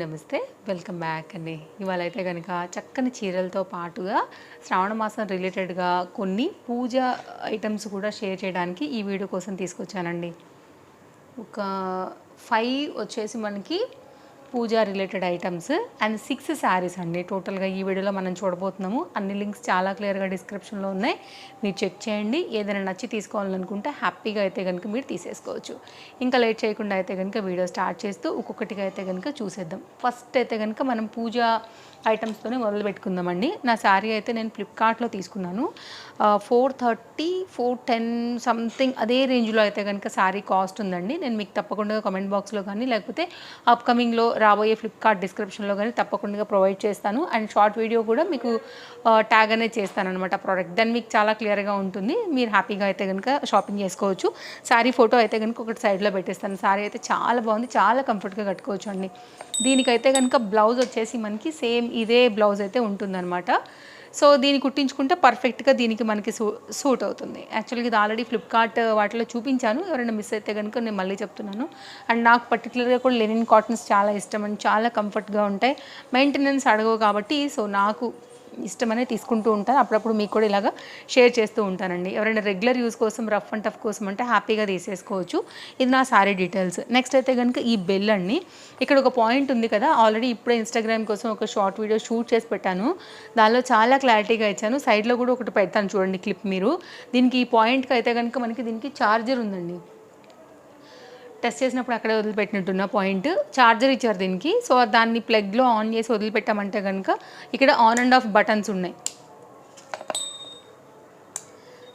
నమస్తే. Welcome back అండి. ఇవాళ అయితే గనక చక్కని చీరలతో పాటుగా శ్రావణ మాసం రిలేటెడ్‌గా కొన్ని పూజ ఐటెమ్స్ కూడా షేర్ చేయడానికి ఈ వీడియో కోసం తీసుకొచ్చానండి. ఒక 5 వచ్చేసి మనకి పూజా రిలేటెడ్ ఐటమ్స్ అండ్ 6 శారీస్ అండి టోటల్గా ఈ వీడియోలో మనం చూడబోతున్నాము. అన్ని లింక్స్ చాలా క్లియర్గా డిస్క్రిప్షన్లో ఉన్నాయి, మీరు చెక్ చేయండి. ఏదైనా నచ్చి తీసుకోవాలనుకుంటే హ్యాపీగా అయితే కనుక మీరు తీసేసుకోవచ్చు. ఇంకా లేట్ చేయకుండా అయితే కనుక వీడియో స్టార్ట్ చేస్తూ ఒక్కొక్కటిగా అయితే కనుక చూసేద్దాం. ఫస్ట్ అయితే కనుక మనం పూజా ఐటమ్స్తోనే మొదలు పెట్టుకుందామండి. నా శారీ అయితే నేను ఫ్లిప్కార్ట్లో తీసుకున్నాను. 430, 410 సంథింగ్ అదే రేంజ్లో అయితే కనుక శారీ కాస్ట్ ఉందండి. నేను మీకు తప్పకుండా కామెంట్ బాక్స్లో కానీ లేకపోతే అప్కమింగ్లో రాబోయే ఫ్లిప్కార్ట్ డిస్క్రిప్షన్లో కానీ తప్పకుండా ప్రొవైడ్ చేస్తాను. అండ్ షార్ట్ వీడియో కూడా మీకు ట్యాగ్ అనేది చేస్తాను అనమాట ప్రోడక్ట్. దాన్ని మీకు చాలా క్లియర్గా ఉంటుంది, మీరు హ్యాపీగా అయితే కనుక షాపింగ్ చేసుకోవచ్చు. శారీ ఫోటో అయితే కనుక ఒకటి సైడ్లో పెట్టేస్తాను. శారీ అయితే చాలా బాగుంది, చాలా కంఫర్ట్గా కట్టుకోవచ్చు అండి. దీనికైతే కనుక బ్లౌజ్ వచ్చేసి మనకి సేమ్ ఇదే బ్లౌజ్ అయితే ఉంటుందన్నమాట. సో దీన్ని కుట్టించుకుంటే పర్ఫెక్ట్గా దీనికి మనకి సూట్ అవుతుంది. యాక్చువల్గా ఇది ఆల్రెడీ ఫ్లిప్కార్ట్ వాటిలో చూపించాను, ఎవరైనా మిస్ అయితే కనుక నేను మళ్ళీ చెప్తున్నాను. అండ్ నాకు పర్టికులర్గా కూడా లెనిన్ కాటన్స్ చాలా ఇష్టం అండి, చాలా కంఫర్ట్గా ఉంటాయి, మెయింటెనెన్స్ అడగవు కాబట్టి సో నాకు ఇష్టమనే తీసుకుంటూ ఉంటాను. అప్పుడప్పుడు మీకు కూడా ఇలాగా షేర్ చేస్తూ ఉంటానండి. ఎవరైనా రెగ్యులర్ యూస్ కోసం రఫ్ అండ్ టఫ్ కోసం అంటే హ్యాపీగా తీసేసుకోవచ్చు. ఇది నా శారీ డీటెయిల్స్. నెక్స్ట్ అయితే కనుక ఈ బెల్ అండి. ఇక్కడ ఒక పాయింట్ ఉంది కదా, ఆల్రెడీ ఇప్పుడే ఇన్స్టాగ్రామ్ కోసం ఒక షార్ట్ వీడియో షూట్ చేసి పెట్టాను, దానిలో చాలా క్లారిటీగా ఇచ్చాను. సైడ్లో కూడా ఒకటి పెడతాను చూడండి క్లిప్ మీరు. దీనికి ఈ పాయింట్కి అయితే కనుక మనకి దీనికి ఛార్జర్ ఉందండి. టెస్ట్ చేసినప్పుడు అక్కడే వదిలిపెట్టినట్టున్న పాయింట్ ఛార్జర్ ఇచ్చారు దీనికి. సో దాన్ని ప్లగ్లో ఆన్ చేసి వదిలిపెట్టామంటే కనుక ఇక్కడ ఆన్ అండ్ ఆఫ్ బటన్స్ ఉన్నాయి.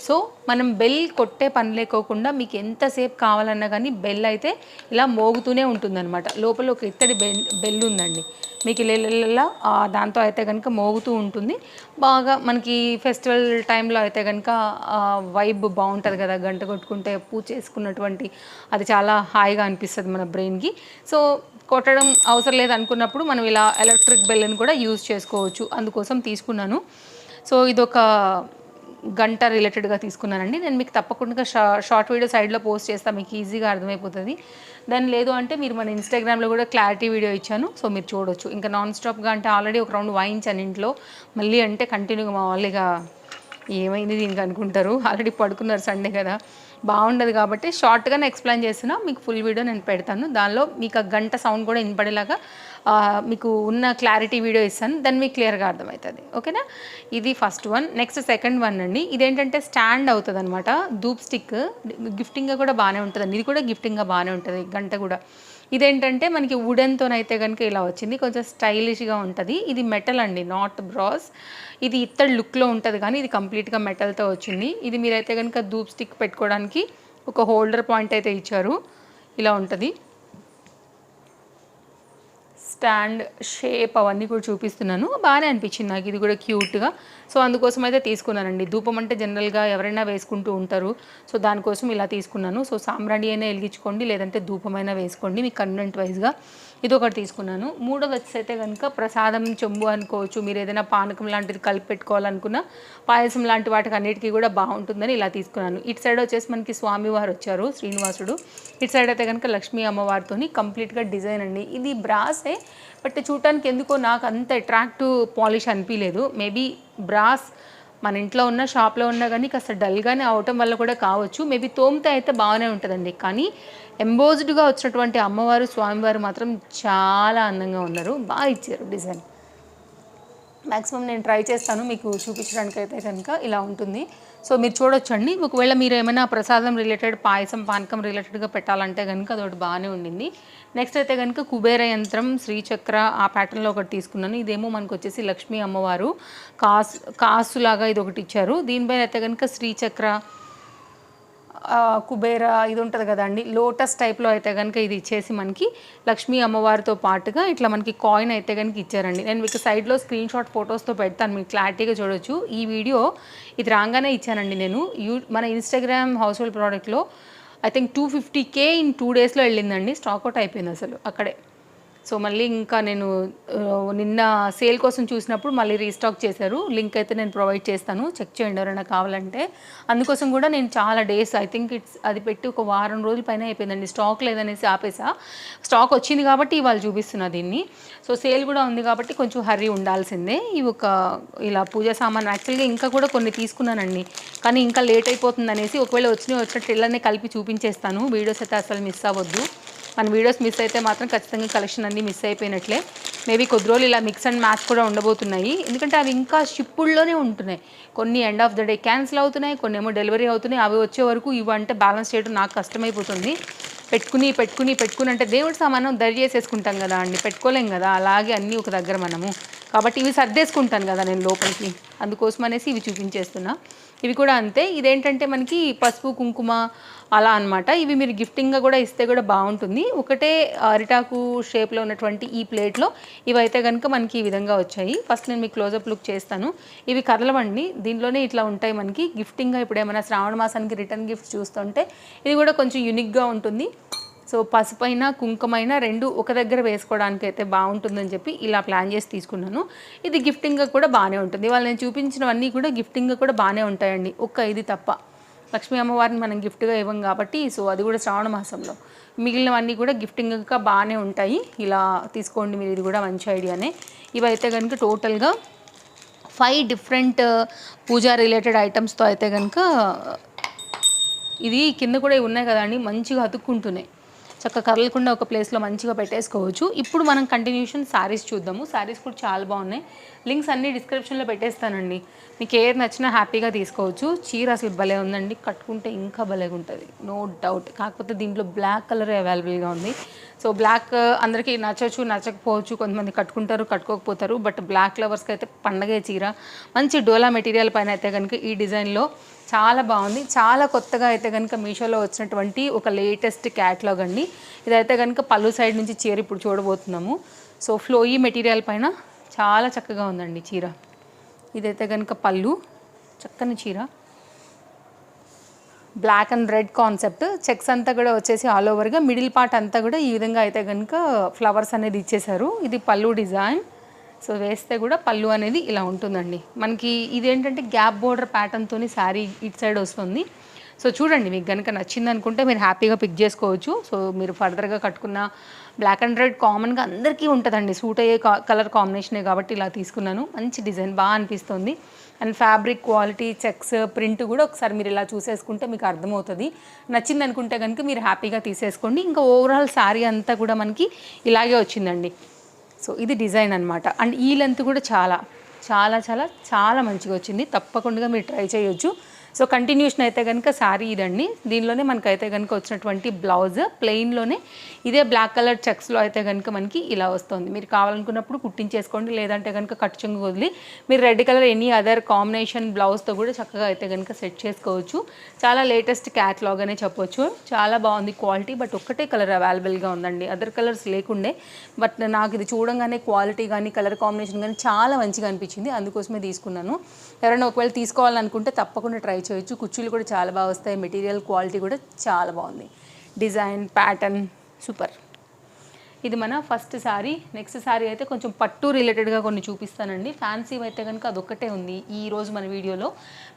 సో మనం బెల్ కొట్టే పని లేకోకుండా మీకు ఎంతసేపు కావాలన్నా కానీ బెల్ అయితే ఇలా మోగుతూనే ఉంటుందన్నమాట. లోపల ఒక ఇత్తడి బెల్ ఉందండి, మీకు ఇలా దాంతో అయితే కనుక మోగుతూ ఉంటుంది. బాగా మనకి ఫెస్టివల్ టైంలో అయితే కనుక వైబ్ బాగుంటుంది కదా, గంట కొట్టుకుంటే పూజ చేసుకున్నటువంటి అది చాలా హాయిగా అనిపిస్తుంది మన బ్రెయిన్కి. సో కొట్టడం అవసరం లేదు అనుకున్నప్పుడు మనం ఇలా ఎలక్ట్రిక్ బెల్ని కూడా యూజ్ చేసుకోవచ్చు, అందుకోసం తీసుకున్నాను. సో ఇదొక గంట రిలేటెడ్గా తీసుకున్నానండి. నేను మీకు తప్పకుండా షార్ట్ వీడియో సైడ్లో పోస్ట్ చేస్తాను, మీకు ఈజీగా అర్థమైపోతుంది. దాని లేదు అంటే మీరు మన ఇన్స్టాగ్రామ్లో కూడా క్లారిటీ వీడియో ఇచ్చాను, సో మీరు చూడొచ్చు. ఇంకా నాన్ స్టాప్గా అంటే ఆల్రెడీ ఒక రౌండ్ వాయించాను ఇంట్లో, మళ్ళీ అంటే కంటిన్యూగా మా వాళ్ళుగా ఏమైంది దీనికి అనుకుంటారు, ఆల్రెడీ పడుకున్నారు సండే కదా, బాగుండదు కాబట్టి షార్ట్గానే ఎక్స్ప్లెయిన్ చేస్తున్నా. మీకు ఫుల్ వీడియో నేను పెడతాను, దానిలో మీకు ఆ గంట సౌండ్ కూడా వినపడేలాగా మీకు ఉన్న క్లారిటీ వీడియో ఇస్తాను, దాన్ని మీకు క్లియర్గా అర్థమవుతుంది. ఓకేనా, ఇది first one. Next second one అండి. ఇదేంటంటే స్టాండ్ అవుతుంది అనమాట, ధూప్ స్టిక్. గిఫ్టింగ్గా కూడా బాగానే ఉంటుందండి, ఇది కూడా గిఫ్టింగ్గా బాగానే ఉంటుంది గంట కూడా. ఇదేంటంటే మనకి వుడెన్తోనైతే కనుక ఇలా వచ్చింది, కొంచెం స్టైలిష్గా ఉంటుంది. ఇది మెటల్ అండి, నాట్ బ్రాస్. ఇది ఇత్తడి లుక్లో ఉంటుంది కానీ ఇది కంప్లీట్గా మెటల్తో వచ్చింది. ఇది మీరైతే కనుక ధూప్ స్టిక్ పెట్టుకోవడానికి ఒక హోల్డర్ పాయింట్ అయితే ఇచ్చారు, ఇలా ఉంటుంది. స్టాండ్ షేప్ అవన్నీ కూడా చూపిస్తున్నాను, బాగానే అనిపించింది నాకు ఇది కూడా క్యూట్గా. సో అందుకోసం అయితే తీసుకున్నానండి. ధూపం అంటే జనరల్గా ఎవరైనా వేసుకుంటూ ఉంటారు, సో దానికోసం ఇలా తీసుకున్నాను. సో సాంబ్రాణి అయినా వెలిగించుకోండి, లేదంటే ధూపమైనా వేసుకోండి, మీకు కన్వెంట్ వైజ్గా. ఇది ఒకటి తీసుకున్నాను. మూడో వచ్చి అయితే కనుక ప్రసాదం చెంబు అనుకోవచ్చు, మీరు ఏదైనా పానకం లాంటిది కలిపి పెట్టుకోవాలనుకున్న, పాయసం లాంటి వాటికి అన్నిటికీ కూడా బాగుంటుందని ఇలా తీసుకున్నాను. ఇటు సైడ్ వచ్చేసి మనకి స్వామివారు వచ్చారు, శ్రీనివాసుడు. ఇటు సైడ్ అయితే కనుక లక్ష్మీ అమ్మవారితో కంప్లీట్గా డిజైన్ అండి. ఇది బ్రాసే, బట్ చూడటానికి ఎందుకో నాకు అంత అట్రాక్టివ్ పాలిష్ అనిపించలేదు. మేబీ బ్రాస్ మన ఇంట్లో ఉన్న షాప్లో ఉన్నా కానీ కాస్త డల్గానే అవటం వల్ల కూడా కావచ్చు. మేబీ తోమితే అయితే బాగానే ఉంటుందండి, కానీ ఎంబోజ్డ్గా వచ్చినటువంటి అమ్మవారు స్వామివారు మాత్రం చాలా అందంగా ఉన్నారు, బాగా ఇచ్చారు డిజైన్. మ్యాక్సిమం నేను ట్రై చేస్తాను మీకు చూపించడానికి అయితే కనుక ఇలా ఉంటుంది. సో మీరు చూడొచ్చండి. ఒకవేళ మీరు ఏమైనా ప్రసాదం రిలేటెడ్, పాయసం పానకం రిలేటెడ్గా పెట్టాలంటే కనుక అదొకటి బాగానే ఉండింది. నెక్స్ట్ అయితే కనుక కుబేర యంత్రం, శ్రీచక్ర ఆ ప్యాటర్న్లో ఒకటి తీసుకున్నాను. ఇదేమో మనకు వచ్చేసి లక్ష్మీ అమ్మవారు కాసులాగా ఇది ఒకటి ఇచ్చారు. దీనిపైన అయితే కనుక శ్రీచక్ర, కుబేర ఇది ఉంటుంది కదండి, లోటస్ టైప్లో అయితే కనుక ఇది ఇచ్చేసి మనకి లక్ష్మీ అమ్మవారితో పాటుగా ఇట్లా మనకి కాయిన్ అయితే కనుక ఇచ్చారండి. నేను మీకు సైడ్లో స్క్రీన్ షాట్ ఫొటోస్తో పెడతాను, మీకు క్లారిటీగా చూడొచ్చు. ఈ వీడియో ఇది రాగానే ఇచ్చానండి నేను. మన ఇన్స్టాగ్రామ్ హౌస్ హోల్డ్ ప్రోడక్ట్లో ఐ థింక్ 250K ఇన్ 2 డేస్లో వెళ్ళిందండి, స్టాక్ అవుట్ అయిపోయింది అసలు అక్కడే. సో మళ్ళీ ఇంకా నేను నిన్న సేల్ కోసం చూసినప్పుడు మళ్ళీ రీస్టాక్ చేశారు. లింక్ అయితే నేను ప్రొవైడ్ చేస్తాను, చెక్ చేయండి ఎవరైనా కావాలంటే. అందుకోసం కూడా నేను చాలా డేస్, ఐ థింక్ అది పెట్టి ఒక వారం రోజుల పైన అయిపోయిందండి. స్టాక్ లేదనేసి ఆపేసా. స్టాక్ వచ్చింది కాబట్టి ఇవాళ చూపిస్తున్నా దీన్ని. సో సేల్ కూడా ఉంది కాబట్టి కొంచెం హర్రీ ఉండాల్సిందే. ఇవి ఒక ఇలా పూజా సామాన్ యాక్చువల్గా ఇంకా కూడా కొన్ని తీసుకున్నానండి, కానీ ఇంకా లేట్ అయిపోతుంది అనేసి ఒకవేళ వచ్చినట్టు ఇళ్ళనే కలిపి చూపించేస్తాను. వీడియోస్ అయితే అసలు మిస్ అవ్వద్దు. మన వీడియోస్ మిస్ అయితే మాత్రం ఖచ్చితంగా కలెక్షన్ అన్నీ మిస్ అయిపోయినట్లే. మేబీ కొద్ది రోజులు ఇలా మిక్స్ అండ్ మ్యాచ్ కూడా ఉండబోతున్నాయి, ఎందుకంటే అవి ఇంకా షిప్పుల్లోనే ఉంటున్నాయి. కొన్ని end of the day cancel అవుతున్నాయి, కొన్ని ఏమో డెలివరీ అవుతున్నాయి. అవి వచ్చే వరకు ఇవంటే బ్యాలెన్స్ చేయడం నాకు కష్టమైపోతుంది. పెట్టుకుని అంటే దేవుడి సామానం దరి చేసేసుకుంటాం కదా అండి, పెట్టుకోలేం కదా అలాగే అన్నీ ఒక దగ్గర మనము. కాబట్టి ఇవి సర్దేసుకుంటాను కదా నేను లోపలికి, అందుకోసం అనేసి ఇవి చూపించేస్తున్నా. ఇవి కూడా అంతే. ఇదేంటంటే మనకి పసుపు కుంకుమ అలా అనమాట. ఇవి మీరు గిఫ్టింగ్గా కూడా ఇస్తే కూడా బాగుంటుంది. ఒకటే అరిటాకు షేప్లో ఉన్నటువంటి ఈ ప్లేట్లో ఇవైతే కనుక మనకి ఈ విధంగా వచ్చాయి. ఫస్ట్ నేను మీకు క్లోజప్ లుక్ చేస్తాను. ఇవి కర్రలవండి, దీంట్లోనే ఇట్లా ఉంటాయి మనకి గిఫ్టింగ్గా. ఇప్పుడు ఏమైనా శ్రావణ మాసానికి రిటర్న్ గిఫ్ట్స్ చూస్తుంటే ఇది కూడా కొంచెం యూనిక్గా ఉంటుంది. సో పసుపైన కుంకుమైన రెండు ఒక దగ్గర వేసుకోవడానికి అయితే బాగుంటుందని చెప్పి ఇలా ప్లాన్ చేసి తీసుకున్నాను. ఇది గిఫ్టింగ్గా కూడా బాగానే ఉంటుంది. వాళ్ళు నేను చూపించినవన్నీ కూడా గిఫ్టింగ్గా కూడా బాగానే ఉంటాయండి, ఇది తప్ప. లక్ష్మీ అమ్మవారిని మనం గిఫ్ట్గా ఇవ్వం కాబట్టి, సో అది కూడా శ్రావణ మాసంలో. మిగిలినవన్నీ కూడా గిఫ్టింగ్గా బాగానే ఉంటాయి. ఇలా తీసుకోండి మీరు, ఇది కూడా మంచి ఐడియానే. ఇవైతే కనుక టోటల్గా 5 డిఫరెంట్ పూజా రిలేటెడ్ ఐటమ్స్తో అయితే కనుక, ఇది కింద కూడా ఉన్నాయి కదండి, మంచిగా అతుక్కుంటున్నాయి. చక్కగా కదలకుండా ఒక ప్లేస్లో మంచిగా పెట్టేసుకోవచ్చు. ఇప్పుడు మనం కంటిన్యూషన్ శారీస్ చూద్దాము. శారీస్ కూడా చాలా బాగున్నాయి. లింక్స్ అన్నీ డిస్క్రిప్షన్లో పెట్టేస్తానండి, మీకు ఏది నచ్చినా హ్యాపీగా తీసుకోవచ్చు. చీర అసలు భలే ఉందండి, కట్టుకుంటే ఇంకా భలేగా ఉంటుంది, నో డౌట్. కాకపోతే దీంట్లో బ్లాక్ కలర్ అవైలబుల్గా ఉంది. సో బ్లాక్ అందరికీ నచ్చకపోవచ్చు, కొంతమంది కట్టుకుంటారు కట్టుకోకపోతారు. బట్ బ్లాక్ లవర్స్కి అయితే పండగే చీర. మంచి డోలా మెటీరియల్ పైన అయితే కనుక ఈ డిజైన్లో చాలా బాగుంది. చాలా కొత్తగా అయితే కనుక మీషోలో వచ్చినటువంటి ఒక లేటెస్ట్ క్యాట్లాగ్ అండి. ఇదైతే కనుక పళ్ళు సైడ్ నుంచి చీర ఇప్పుడు చూడబోతున్నాము. సో ఫ్లోయీ మెటీరియల్ పైన చాలా చక్కగా ఉందండి చీర. ఇదైతే కనుక పళ్ళు, చక్కని చీర, black and red concept. Checks అంతా కూడా వచ్చేసి ఆల్ ఓవర్గా, మిడిల్ పార్ట్ అంతా కూడా ఈ విధంగా అయితే కనుక ఫ్లవర్స్ అనేది ఇచ్చేసారు. ఇది పళ్ళు డిజైన్. సో వేస్తే కూడా పళ్ళు అనేది ఇలా ఉంటుందండి మనకి. ఇదేంటంటే గ్యాప్ బోర్డర్ ప్యాటర్న్తో శారీ ఇటు సైడ్ వస్తుంది. సో చూడండి, మీకు కనుక నచ్చింది అనుకుంటే మీరు హ్యాపీగా పిక్ చేసుకోవచ్చు. సో మీరు ఫర్దర్గా కట్టుకున్న బ్లాక్ అండ్ రెడ్ కామన్గా అందరికీ ఉంటుందండి, సూట్ అయ్యే కలర్ కాంబినేషనే కాబట్టి ఇలా తీసుకున్నాను. మంచి డిజైన్ బాగా అనిపిస్తుంది. And fabric quality, checks, print కూడా ఒకసారి మీరు ఇలా చూసేసుకుంటే మీకు అర్థమవుతుంది. నచ్చింది అనుకుంటే కనుక మీరు హ్యాపీగా తీసేసుకోండి. ఇంకా ఓవరాల్ శారీ అంతా కూడా మనకి ఇలాగే వచ్చిందండి. సో ఇది డిజైన్ అనమాట. అండ్ ఈ లెంత్ కూడా చాలా చాలా చాలా చాలా మంచిగా వచ్చింది. తప్పకుండా మీరు ట్రై చేయొచ్చు. సో కంటిన్యూషన్ అయితే కనుక శారీ ఇదండి. దీనిలోనే మనకైతే కనుక వచ్చినటువంటి బ్లౌజ్ ప్లెయిన్లోనే ఇదే బ్లాక్ కలర్ చెక్స్లో అయితే కనుక మనకి ఇలా వస్తుంది. మీరు కావాలనుకున్నప్పుడు కుట్టించేసుకోండి, లేదంటే కనుక కట్టు చెంగు వదిలి మీరు red colour any other combination బ్లౌజ్తో కూడా చక్కగా అయితే కనుక సెట్ చేసుకోవచ్చు. చాలా లేటెస్ట్ క్యాట్లాగ్ అనే చెప్పొచ్చు. చాలా బాగుంది క్వాలిటీ. బట్ ఒక్కటే కలర్ అవైలబుల్గా ఉందండి, అదర్ కలర్స్ లేకుండే. బట్ నాకు ఇది చూడంగానే క్వాలిటీ కానీ కలర్ కాంబినేషన్ కానీ చాలా మంచిగా అనిపించింది, అందుకోసమే తీసుకున్నాను. ఎవరైనా ఒకవేళ తీసుకోవాలనుకుంటే తప్పకుండా ట్రై చేయొచ్చు. కుర్చీలు కూడా చాలా బాగా వస్తాయి, మెటీరియల్ క్వాలిటీ కూడా చాలా బాగుంది, డిజైన్ ప్యాటర్న్ సూపర్. ఇది మన ఫస్ట్ శారీ. నెక్స్ట్ శారీ అయితే కొంచెం పట్టు రిలేటెడ్గా కొన్ని చూపిస్తానండి. ఫ్యాన్సీ అయితే కనుక అదొక్కటే ఉంది ఈరోజు మన వీడియోలో.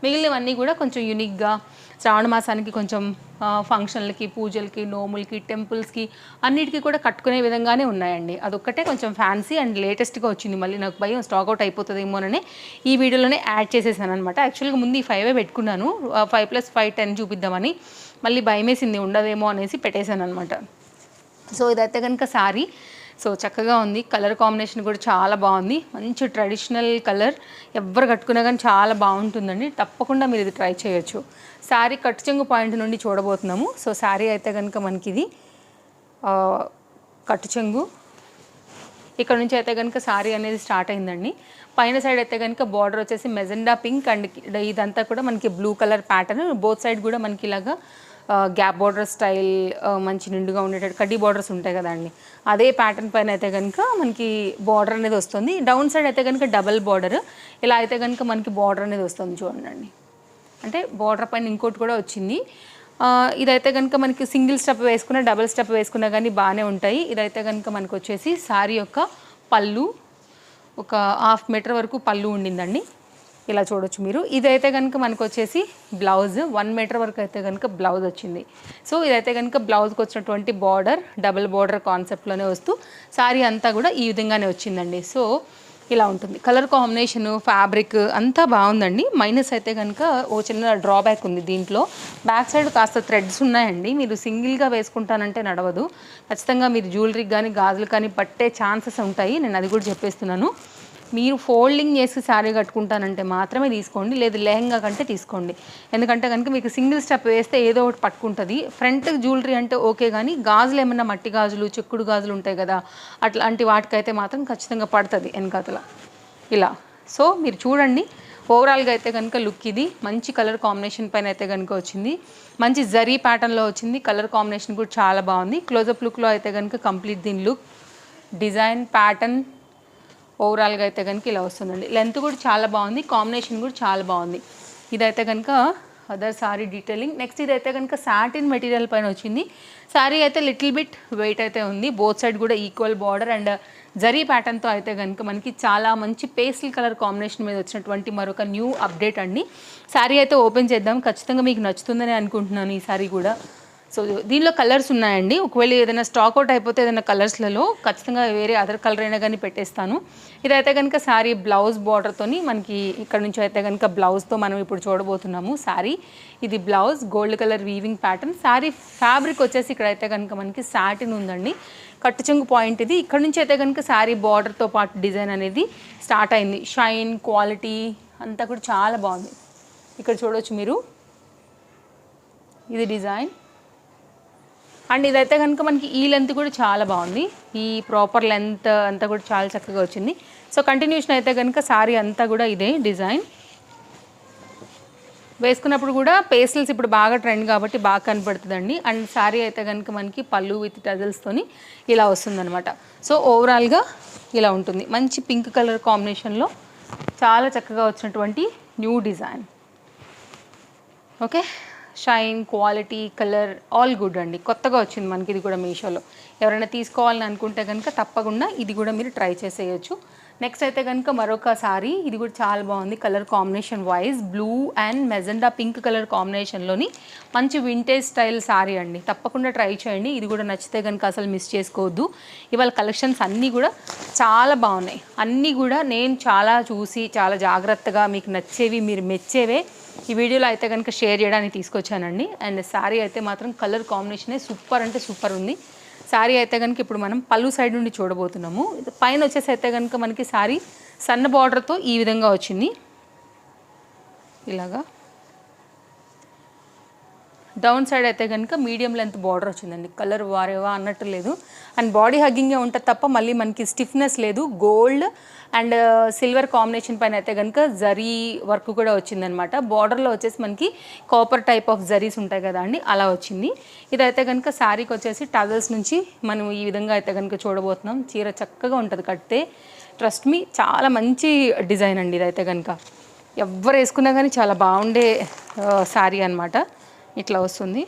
మిగిలినవన్నీ కూడా కొంచెం యూనిక్గా శ్రావణ మాసానికి కొంచెం ఫంక్షన్లకి, పూజలకి, నోములకి, టెంపుల్స్కి అన్నిటికీ కూడా కట్టుకునే విధంగానే ఉన్నాయండి. అదొక్కటే కొంచెం ఫ్యాన్సీ అండ్ లేటెస్ట్గా వచ్చింది. మళ్ళీ నాకు భయం స్టాక్అవుట్ అయిపోతుందేమోనని ఈ వీడియోలోనే యాడ్ చేసేసాను అనమాట. యాక్చువల్గా ముందు ఈ 5 పెట్టుకున్నాను, 5 + 5 10 చూపిద్దామని. మళ్ళీ భయమేసింది ఉండదేమో అనేసి పెట్టేశాను అనమాట. సో ఇదైతే కనుక శారీ. సో చక్కగా ఉంది, కలర్ కాంబినేషన్ కూడా చాలా బాగుంది, మంచి ట్రెడిషనల్ కలర్. ఎవరు కట్టుకున్నా కానీ చాలా బాగుంటుందండి, తప్పకుండా మీరు ఇది ట్రై చేయొచ్చు. శారీ కట్టు చెంగు పాయింట్ నుండి చూడబోతున్నాము. సో శారీ అయితే కనుక మనకి ఇది కట్టు చెంగు, ఇక్కడ నుంచి అయితే కనుక శారీ అనేది స్టార్ట్ అయిందండి. పైన సైడ్ అయితే కనుక బార్డర్ వచ్చేసి మెజెండా పింక్ అండ్ ఇదంతా కూడా మనకి blue colour pattern. Both side కూడా మనకి ఇలాగా గ్యాప్ బార్డర్ స్టైల్ మంచి నిండుగా ఉండేటట్టు కడ్డీ బార్డర్స్ ఉంటాయి కదండి, అదే ప్యాటర్న్ పైన అయితే కనుక మనకి బార్డర్ అనేది వస్తుంది. డౌన్ సైడ్ అయితే కనుక డబల్ బార్డర్, ఇలా అయితే కనుక మనకి బార్డర్ అనేది వస్తుంది చూడండి. అంటే బార్డర్ పైన ఇంకోటి కూడా వచ్చింది. ఇదైతే కనుక మనకి సింగిల్ స్టెప్ వేసుకున్న డబుల్ స్టెప్ వేసుకున్నా కానీ బాగానే ఉంటాయి. ఇదైతే కనుక మనకు వచ్చేసి శారీ యొక్క పళ్ళు, ఒక 1/2 మీటర్ వరకు పళ్ళు ఉండిందండి, ఇలా చూడొచ్చు మీరు. ఇదైతే కనుక మనకు వచ్చేసి బ్లౌజ్ 1 మీటర్ వరకు అయితే కనుక బ్లౌజ్ వచ్చింది. సో ఇదైతే కనుక బ్లౌజ్కి వచ్చినటువంటి బార్డర్ డబుల్ బార్డర్ కాన్సెప్ట్లోనే వస్తూ శారీ అంతా కూడా ఈ విధంగానే వచ్చిందండి. సో ఇలా ఉంటుంది. కలర్ కాంబినేషను, ఫ్యాబ్రిక్ అంతా బాగుందండి. మైనస్ అయితే కనుక ఓ చిన్న డ్రాబ్యాక్ ఉంది దీంట్లో. బ్యాక్ సైడ్ కాస్త థ్రెడ్స్ ఉన్నాయండి. మీరు సింగిల్గా వేసుకుంటానంటే నడవదు. ఖచ్చితంగా మీరు జ్యువెలరీకి కానీ గాజులు కానీ పట్టే ఛాన్సెస్ ఉంటాయి. నేను అది కూడా చెప్పేస్తున్నాను. మీరు ఫోల్డింగ్ చేసి శారీ కట్టుకుంటానంటే మాత్రమే తీసుకోండి, లేదు లెహంగా కంటే తీసుకోండి. ఎందుకంటే కనుక మీకు సింగిల్ స్టెప్ వేస్తే ఏదో ఒకటి పట్టుకుంటుంది. ఫ్రంట్ జ్యువెలరీ అంటే ఓకే, కానీ గాజులు ఏమన్నా మట్టి గాజులు, చెక్కుడు గాజులు ఉంటాయి కదా, అట్లాంటి వాటికైతే మాత్రం ఖచ్చితంగా పడుతుంది వెనకాతల ఇలా. సో మీరు చూడండి, ఓవరాల్గా అయితే కనుక లుక్ ఇది. మంచి కలర్ కాంబినేషన్ పైన అయితే కనుక వచ్చింది. మంచి జరీ ప్యాటర్న్లో వచ్చింది. కలర్ కాంబినేషన్ కూడా చాలా బాగుంది. క్లోజప్ లుక్లో అయితే కనుక కంప్లీట్ దీని లుక్, డిజైన్, ప్యాటర్న్ ఓవరాల్గా అయితే కనుక ఇలా వస్తుందండి. లెంత్ కూడా చాలా బాగుంది, కాంబినేషన్ కూడా చాలా బాగుంది. ఇదైతే కనుక అదర్ సారీ డీటెయిలింగ్. నెక్స్ట్ ఇదైతే కనుక సాటిన్ మెటీరియల్ పైన వచ్చింది. సారీ అయితే లిటిల్ బిట్ వెయిట్ అయితే ఉంది. బోత్ సైడ్ కూడా ఈక్వల్ బార్డర్ అండ్ జరీ ప్యాటర్న్తో అయితే కనుక మనకి చాలా మంచి పేస్టల్ కలర్ కాంబినేషన్ మీద వచ్చినటువంటి మరొక న్యూ అప్డేట్ అండి. సారీ అయితే ఓపెన్ చేద్దాం. ఖచ్చితంగా మీకు నచ్చుతుందని అనుకుంటున్నాను ఈ సారీ కూడా. సో దీనిలో కలర్స్ ఉన్నాయండి. ఒకవేళ ఏదైనా స్టాక్ అవుట్ అయిపోతే ఏదైనా కలర్స్లలో ఖచ్చితంగా వేరే అదర్ కలర్ అయినా కానీ పెట్టేస్తాను. ఇదైతే కనుక శారీ బ్లౌజ్ బార్డర్తోని మనకి ఇక్కడ నుంచి అయితే కనుక బ్లౌజ్తో మనం ఇప్పుడు చూడబోతున్నాము శారీ. ఇది blouse gold colour weaving pattern. Sari fabric వచ్చేసి ఇక్కడ అయితే కనుక మనకి సాటిన్ ఉందండి. కట్టు చెంగు పాయింట్ ఇది. ఇక్కడ నుంచి అయితే కనుక శారీ బార్డర్తో పాటు డిజైన్ అనేది స్టార్ట్ అయింది. షైన్, క్వాలిటీ అంతా కూడా చాలా బాగుంది. ఇక్కడ చూడవచ్చు మీరు, ఇది డిజైన్. అండ్ ఇదైతే కనుక మనకి ఈ లెంత్ కూడా చాలా బాగుంది. ఈ ప్రాపర్ లెంత్ అంతా కూడా చాలా చక్కగా వచ్చింది. సో కంటిన్యూషన్ అయితే కనుక శారీ అంతా కూడా ఇదే డిజైన్. వేసుకున్నప్పుడు కూడా పేస్టల్స్ ఇప్పుడు బాగా ట్రెండ్ కాబట్టి బాగా కనపడుతుందండి. అండ్ శారీ అయితే కనుక మనకి పళ్ళు విత్ టజల్స్తోని ఇలా వస్తుందన్నమాట. సో ఓవరాల్గా ఇలా ఉంటుంది. మంచి పింక్ కలర్ కాంబినేషన్లో చాలా చక్కగా వచ్చినటువంటి new design. Okay, shine, quality, colour all good అండి. కొత్తగా వచ్చింది మనకి ఇది కూడా మీషోలో. ఎవరైనా తీసుకోవాలని అనుకుంటే కనుక తప్పకుండా ఇది కూడా మీరు ట్రై చేసేయచ్చు. నెక్స్ట్ అయితే కనుక మరొక సారీ, ఇది కూడా చాలా బాగుంది. Colour combination wise blue and magenta pink colour కాంబినేషన్లోని మంచి వింటేజ్ స్టైల్ సారీ అండి. తప్పకుండా ట్రై చేయండి. ఇది కూడా నచ్చితే కనుక అసలు మిస్ చేసుకోవద్దు. ఇవాళ కలెక్షన్స్ అన్నీ కూడా చాలా బాగున్నాయి. అన్నీ కూడా నేను చాలా చూసి చాలా జాగ్రత్తగా మీకు నచ్చేవి, మీరు మెచ్చేవే ఈ వీడియోలో అయితే కనుక షేర్ చేయడానికి తీసుకొచ్చానండి. అండ్ శారీ అయితే మాత్రం కలర్ కాంబినేషనే సూపర్ అంటే సూపర్ ఉంది. శారీ అయితే కనుక ఇప్పుడు మనం పళ్ళు సైడ్ నుండి చూడబోతున్నాము. పైన వచ్చేసి అయితే కనుక మనకి శారీ సన్న బార్డర్తో ఈ విధంగా వచ్చింది. ఇలాగా డౌన్ సైడ్ అయితే కనుక మీడియం లెంత్ బార్డర్ వచ్చిందండి. కలర్ వారేవా అన్నట్టు లేదు. అండ్ బాడీ హగ్గింగే ఉంటుంది తప్ప మళ్ళీ మనకి స్టిఫ్నెస్ లేదు. గోల్డ్ అండ్ సిల్వర్ కాంబినేషన్ పైన అయితే కనుక జరీ వర్క్ కూడా వచ్చిందనమాట. బార్డర్లో వచ్చేసి మనకి కాపర్ టైప్ ఆఫ్ జరీస్ ఉంటాయి కదా అండి, అలా వచ్చింది. ఇదైతే కనుక శారీకి వచ్చేసి టజల్స్ నుంచి మనం ఈ విధంగా అయితే కనుక చూడబోతున్నాం. చీర చక్కగా ఉంటుంది కడితే. ట్రస్ట్ మీ, చాలా మంచి డిజైన్ అండి. ఇదైతే కనుక ఎవరు వేసుకున్నా కానీ చాలా బాగుండే శారీ అనమాట. ఇట్లా వస్తుంది.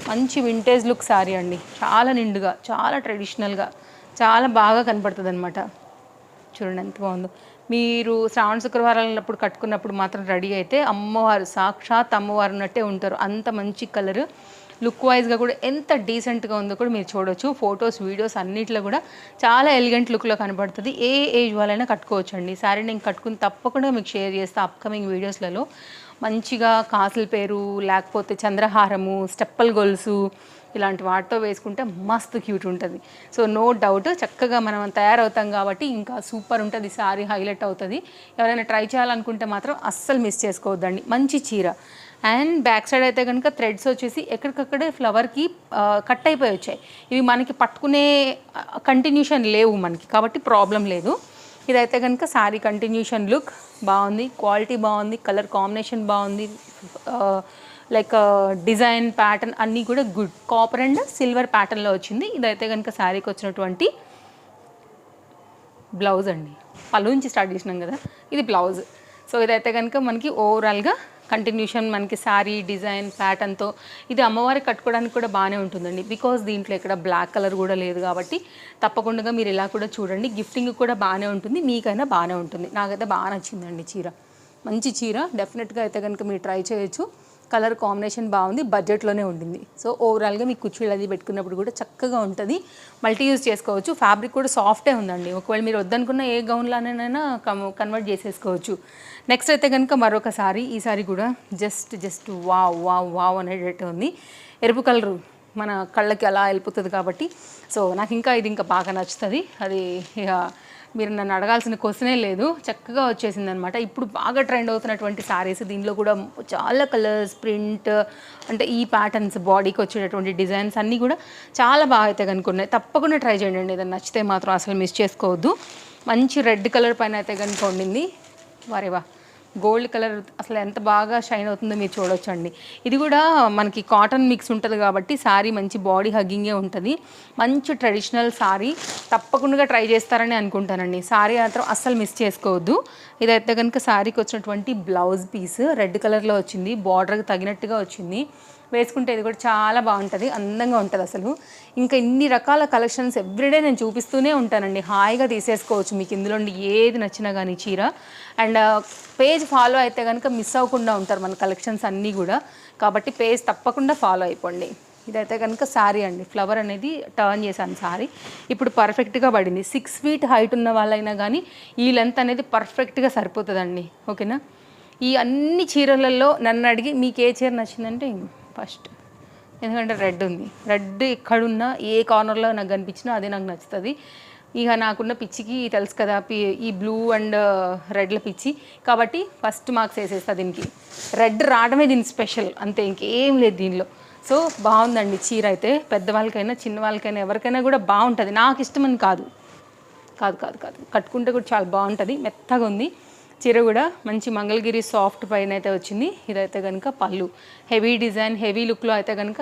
మంచి వింటేజ్ లుక్ శారీ అండి. చాలా నిండుగా, చాలా ట్రెడిషనల్గా, చాలా బాగా కనపడుతుంది అనమాట. చూడండి ఎంత బాగుందో. మీరు శ్రావణ శుక్రవారాలప్పుడు కట్టుకున్నప్పుడు మాత్రం రెడీ అయితే అమ్మవారు, సాక్షాత్ అమ్మవారు ఉన్నట్టే ఉంటారు. అంత మంచి కలర్. లుక్ వైజ్గా కూడా ఎంత డీసెంట్గా ఉందో కూడా మీరు చూడవచ్చు. ఫొటోస్, వీడియోస్ అన్నిట్లో కూడా చాలా ఎలిగెంట్ లుక్లో కనపడుతుంది. ఏ ఏజ్ వాళ్ళైనా కట్టుకోవచ్చు అండి. శారీ నేను కట్టుకుని తప్పకుండా మీకు షేర్ చేస్తాను అప్కమింగ్ వీడియోస్లలో. మంచిగా కాసుల పేరు, లేకపోతే చంద్రహారము, స్టెప్పల్ గొలుసు ఇలాంటి వాటితో వేసుకుంటే మస్తు క్యూట్ ఉంటుంది. సో నో డౌట్ చక్కగా మనం తయారవుతాం కాబట్టి ఇంకా సూపర్ ఉంటుంది. శారీ హైలైట్ అవుతుంది. ఎవరైనా ట్రై చేయాలనుకుంటే మాత్రం అస్సలు మిస్ చేసుకోవద్దండి. మంచి చీర. అండ్ బ్యాక్ సైడ్ అయితే కనుక థ్రెడ్స్ వచ్చేసి ఎక్కడికక్కడే ఫ్లవర్కి కట్ అయిపోయి వచ్చాయి. ఇవి మనకి పట్టుకునే కంటిన్యూషన్ లేవు మనకి, కాబట్టి ప్రాబ్లం లేదు. ఇదైతే కనుక శారీ కంటిన్యూషన్ లుక్ బాగుంది, క్వాలిటీ బాగుంది, కలర్ కాంబినేషన్ బాగుంది, లైక్ డిజైన్ ప్యాటర్న్ అన్నీ కూడా గుడ్. కాపర్ అండ్ సిల్వర్ ప్యాటర్న్లో వచ్చింది. ఇదైతే కనుక శారీకి వచ్చినటువంటి బ్లౌజ్ అండి. పళ్ళు నుంచి స్టార్ట్ చేసినాం కదా, ఇది బ్లౌజ్. సో ఇదైతే కనుక మనకి ఓవరాల్గా కంటిన్యూషన్ మనకి శారీ డిజైన్ ప్యాటర్న్తో ఇది అమ్మవారికి కట్టుకోవడానికి కూడా బాగానే ఉంటుందండి. బికాజ్ దీంట్లో ఇక్కడ బ్లాక్ కలర్ కూడా లేదు కాబట్టి తప్పకుండా మీరు ఇలా కూడా చూడండి. గిఫ్టింగ్ కూడా బాగానే ఉంటుంది, మీకైనా బాగానే ఉంటుంది. నాకైతే బాగా నచ్చిందండి చీర. మంచి చీర, డెఫినెట్గా అయితే కనుక మీరు ట్రై చేయొచ్చు. కలర్ కాంబినేషన్ బాగుంది, బడ్జెట్లోనే ఉండింది. సో ఓవరాల్గా మీకు కుర్చీలు అది పెట్టుకున్నప్పుడు కూడా చక్కగా ఉంటుంది. మల్టీ యూజ్ చేసుకోవచ్చు. ఫ్యాబ్రిక్ కూడా సాఫ్టే ఉందండి. ఒకవేళ మీరు వద్దనుకున్న ఏ గౌన్లానైనా కన్వర్ట్ చేసేసుకోవచ్చు. నెక్స్ట్ అయితే కనుక మరొక సారీ. ఈ సారీ కూడా జస్ట్ వావ్ వావ్ వావ్ అనేటట్టు ఉంది. ఎరుపు కలరు మన కళ్ళకి అలా వెళ్ళిపోతుంది కాబట్టి సో నాకు ఇది ఇంకా బాగా నచ్చుతుంది. అది ఇక మీరు నన్ను అడగాల్సిన క్వశ్చనే లేదు, చక్కగా వచ్చేసింది అనమాట. ఇప్పుడు బాగా ట్రెండ్ అవుతున్నటువంటి శారీస్, దీనిలో కూడా చాలా కలర్స్, ప్రింట్, అంటే ఈ ప్యాటర్న్స్, బాడీకి వచ్చేటటువంటి డిజైన్స్ అన్నీ కూడా చాలా బాగా అయితే కనుక ఉన్నాయి. తప్పకుండా ట్రై చేయండి, ఏదైనా నచ్చితే మాత్రం అసలు మిస్ చేసుకోవద్దు. మంచి రెడ్ కలర్ పైన అయితే కనుక ఉండింది. వారేవా గోల్డ్ కలర్ అసలు ఎంత బాగా షైన్ అవుతుందో మీరు చూడొచ్చండి. ఇది కూడా మనకి కాటన్ మిక్స్ ఉంటుంది కాబట్టి శారీ మంచి బాడీ హగ్గింగే ఉంటుంది. మంచి ట్రెడిషనల్ శారీ, తప్పకుండా ట్రై చేస్తారని అనుకుంటానండి. శారీ మాత్రం అస్సలు మిస్ చేసుకోవద్దు. ఇదైతే కనుక శారీకి వచ్చినటువంటి బ్లౌజ్ పీస్ రెడ్ కలర్లో వచ్చింది, బార్డర్కి తగినట్టుగా వచ్చింది. వేసుకుంటే ఇది కూడా చాలా బాగుంటుంది, అందంగా ఉంటుంది అసలు. ఇంకా ఇన్ని రకాల కలెక్షన్స్ ఎవ్రీడే నేను చూపిస్తూనే ఉంటానండి. హాయిగా తీసేసుకోవచ్చు మీకు ఇందులో ఏది నచ్చినా కానీ చీర. అండ్ పేజ్ ఫాలో అయితే కనుక మిస్ అవ్వకుండా ఉంటారు మన కలెక్షన్స్ అన్నీ కూడా. కాబట్టి పేజ్ తప్పకుండా ఫాలో అయిపోండి. ఇదైతే కనుక శారీ అండి, ఫ్లవర్ అనేది టర్న్ చేశాను శారీ. ఇప్పుడు పర్ఫెక్ట్గా పడింది. 6 feet హైట్ ఉన్న వాళ్ళైనా కానీ ఈ లెంత్ అనేది పర్ఫెక్ట్గా సరిపోతుందండి. ఓకేనా. ఈ అన్ని చీరలలో నన్ను అడిగి మీకు ఏ చీర నచ్చిందంటే ఫస్ట్, ఎందుకంటే రెడ్ ఉంది. రెడ్ ఎక్కడున్నా ఏ కార్నర్లో నాకు కనిపించినా అదే నాకు నచ్చుతుంది. ఇక నాకున్న పిచ్చికి తెలుసు కదా, ఈ బ్లూ అండ్ రెడ్ల పిచ్చి, కాబట్టి ఫస్ట్ మార్క్స్ వేసేస్తా దీనికి. రెడ్ రావడమే దీని స్పెషల్, అంతే, ఇంకేం లేదు దీనిలో. సో బాగుందండి చీర అయితే. పెద్దవాళ్ళకైనా చిన్నవాళ్ళకైనా ఎవరికైనా కూడా బాగుంటుంది. నాకు ఇష్టమని కాదు, కట్టుకుంటే కూడా చాలా బాగుంటుంది. మెత్తగా ఉంది చీర కూడా. మంచి మంగళగిరి సాఫ్ట్ పైన అయితే వచ్చింది. ఇదైతే కనుక పళ్ళు, హెవీ డిజైన్, హెవీ లుక్లో అయితే కనుక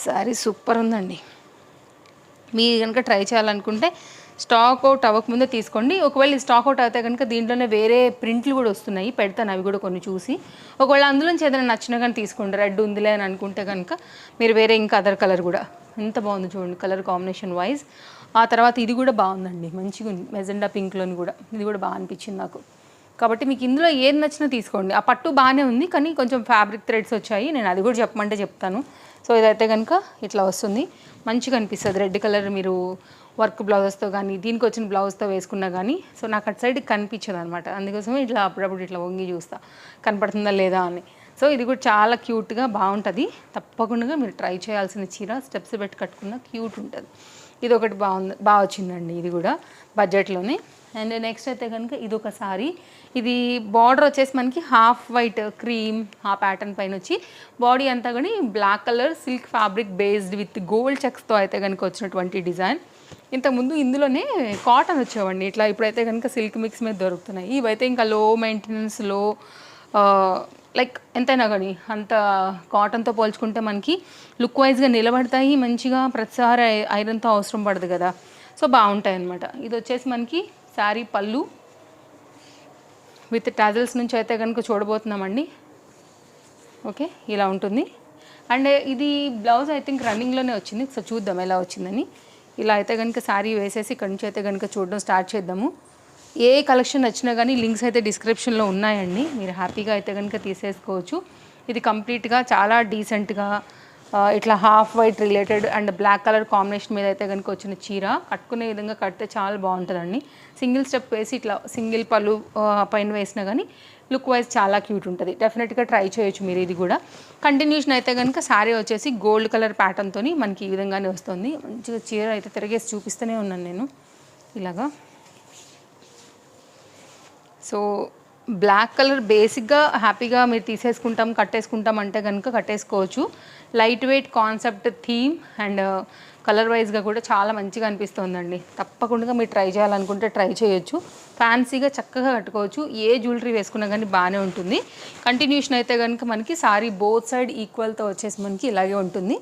సారీ సూపర్ ఉందండి. మీరు కనుక ట్రై చేయాలనుకుంటే స్టాక్ అవుట్ అవ్వకముందే తీసుకోండి. ఒకవేళ ఈ స్టాక్ అవుట్ అయితే కనుక దీంట్లోనే వేరే ప్రింట్లు కూడా వస్తున్నాయి, పెడతాను, అవి కూడా కొన్ని చూసి. ఒకవేళ అందులోంచి ఏదైనా నచ్చినా కానీ తీసుకోండి. రెడ్ ఉందిలే అని అనుకుంటే కనుక మీరు వేరే ఇంకా అదర్ కలర్ కూడా ఎంత బాగుంది చూడండి, కలర్ కాంబినేషన్ వైజ్. ఆ తర్వాత ఇది కూడా బాగుందండి, మంచిగా ఉంది, మెజెండా పింక్లోని కూడా. ఇది కూడా బాగా అనిపించింది నాకు. కాబట్టి మీకు ఇందులో ఏది నచ్చినా తీసుకోండి. ఆ పట్టు బాగానే ఉంది, కానీ కొంచెం ఫ్యాబ్రిక్ థ్రెడ్స్ వచ్చాయి, నేను అది కూడా చెప్పమంటే చెప్తాను. సో ఇదైతే కనుక ఇట్లా వస్తుంది, మంచిగా అనిపిస్తుంది. రెడ్ కలర్ మీరు వర్క్ బ్లౌజెస్తో కానీ దీనికి వచ్చిన బ్లౌజ్తో వేసుకున్నా కానీ సో నాకు అటు సైడ్ కనిపించదు అనమాట. అందుకోసమే ఇట్లా అప్పుడప్పుడు ఇట్లా వంగి చూస్తా కనపడుతుందా లేదా అని. సో ఇది కూడా చాలా క్యూట్గా బాగుంటుంది. తప్పకుండా మీరు ట్రై చేయాల్సిన చీర, స్టెప్స్ పెట్టి కట్టుకున్న క్యూట్ ఉంటుంది. ఇది ఒకటి బాగా వచ్చిందండి, ఇది కూడా బడ్జెట్లోనే. అండ్ నెక్స్ట్ అయితే కనుక ఇది ఒక సారీ. ఇది బార్డర్ వచ్చేసి మనకి హాఫ్ వైట్ క్రీమ్ ఆ ప్యాటర్న్ పైన వచ్చి బాడీ అంతా కానీ black colour silk fabric based with gold చెక్స్తో అయితే కనుక వచ్చినటువంటి డిజైన్. ఇంతకుముందు ఇందులోనే కాటన్ వచ్చేవండి ఇట్లా, ఇప్పుడైతే కనుక సిల్క్ మిక్స్ మీద దొరుకుతున్నాయి. ఇవైతే ఇంకా లో మెయింటెనెన్స్, లో లైక్ ఎంతైనా కానీ అంత కాటన్తో పోల్చుకుంటే మనకి లుక్ వైజ్గా నిలబడతాయి మంచిగా, ప్రతిసారి ఐరన్తో అవసరం పడదు కదా, సో బాగుంటాయి అన్నమాట. ఇది వచ్చేసి మనకి శారీ పళ్ళు విత్ టాజల్స్ నుంచి అయితే కనుక చూడబోతున్నామండి. ఓకే, ఇలా ఉంటుంది. అండ్ ఇది బ్లౌజ్ ఐ థింక్ రన్నింగ్లోనే వచ్చింది, సో చూద్దాం ఎలా వచ్చిందని. ఇలా అయితే కనుక శారీ వేసేసి ఇక్కడ నుంచి అయితే కనుక చూడడం స్టార్ట్ చేద్దాము. ఏ కలెక్షన్ నచ్చినా కానీ లింక్స్ అయితే డిస్క్రిప్షన్లో ఉన్నాయండి, మీరు హ్యాపీగా అయితే కనుక తీసేసుకోవచ్చు. ఇది కంప్లీట్గా చాలా డీసెంట్గా ఇట్లా half white related and black colour combination మీద అయితే కనుక వచ్చిన చీర. కట్టుకునే విధంగా కడితే చాలా బాగుంటుందండి. సింగిల్ స్టెప్ వేసి ఇట్లా సింగిల్ పళ్ళు పైన వేసినా కానీ లుక్ వైజ్ చాలా క్యూట్ ఉంటుంది. డెఫినెట్గా ట్రై చేయొచ్చు మీరు. ఇది కూడా కంటిన్యూషన్ అయితే కనుక శారీ వచ్చేసి గోల్డ్ కలర్ ప్యాటర్న్తో మనకి ఈ విధంగానే వస్తుంది. మంచిగా చీర అయితే తిరిగేసి చూపిస్తూనే ఉన్నాను నేను ఇలాగా. సో బ్లాక్ కలర్ బేసిక్గా హ్యాపీగా మీరు తీసేసుకుంటాం కట్టేసుకుంటాం అంటే కనుక కట్టేసుకోవచ్చు. Light weight concept theme and colour వైజ్గా కూడా చాలా మంచిగా అనిపిస్తుందండి. తప్పకుండా మీరు ట్రై చేయాలనుకుంటే ట్రై చేయొచ్చు. ఫ్యాన్సీగా చక్కగా కట్టుకోవచ్చు, ఏ జ్యువెలరీ వేసుకున్నా కానీ బాగానే ఉంటుంది. కంటిన్యూషన్ అయితే కనుక మనకి సారీ బోత్ సైడ్ ఈక్వల్తో వచ్చేసి మనకి ఇలాగే ఉంటుంది.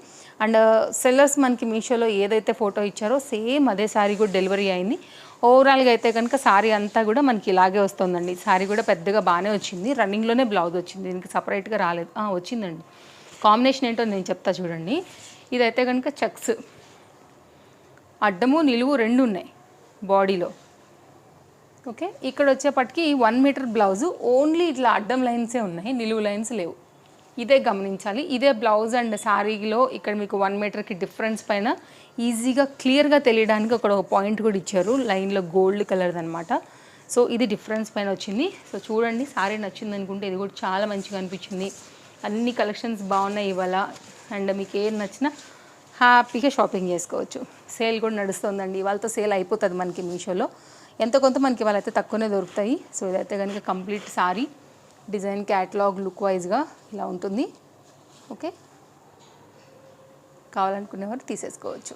అండ్ సెల్లర్స్ మనకి మీషోలో ఏదైతే ఫోటో ఇచ్చారో సేమ్ అదే శారీ కూడా డెలివరీ అయింది. ఓవరాల్గా అయితే కనుక శారీ అంతా కూడా మనకి ఇలాగే వస్తుందండి. శారీ కూడా పెద్దగా బాగానే వచ్చింది. రన్నింగ్లోనే బ్లౌజ్ వచ్చింది, దీనికి సపరేట్గా రాలేదు. వచ్చిందండి. కాంబినేషన్ ఏంటో నేను చెప్తా చూడండి. ఇదైతే కనుక చెక్స్, అడ్డము నిలువు రెండు ఉన్నాయి బాడీలో. ఓకే, ఇక్కడ వచ్చేపటికి 1 మీటర్ బ్లౌజు, ఓన్లీ ఇట్లా అడ్డం లైన్సే ఉన్నాయి, నిలువు లైన్స్ లేవు. ఇదే గమనించాలి. ఇదే బ్లౌజ్ అండ్ శారీలో ఇక్కడ మీకు 1 మీటర్కి డిఫరెన్స్ పైన ఈజీగా క్లియర్గా తెలియడానికి ఒక పాయింట్ కూడా ఇచ్చారు, లైన్లో గోల్డ్ కలర్ది అనమాట. సో ఇది డిఫరెన్స్ పైన వచ్చింది. సో చూడండి, శారీ నచ్చింది అనుకుంటే ఇది కూడా చాలా మంచిగా అనిపించింది. అన్ని కలెక్షన్స్ బాగున్నాయి ఇవాళ, అండ్ మీకు ఏం నచ్చినా హ్యాపీగా షాపింగ్ చేసుకోవచ్చు. సేల్ కూడా నడుస్తుందండి, ఇవాళతో సేల్ అయిపోతుంది మనకి మీషోలో. ఎంత కొంత మనకి వాళ్ళైతే తక్కువనే దొరుకుతాయి. సో ఇదైతే కనుక complete sari design catalogue look వైజ్గా ఇలా ఉంటుంది. ఓకే, కావాలనుకునేవారు తీసేసుకోవచ్చు.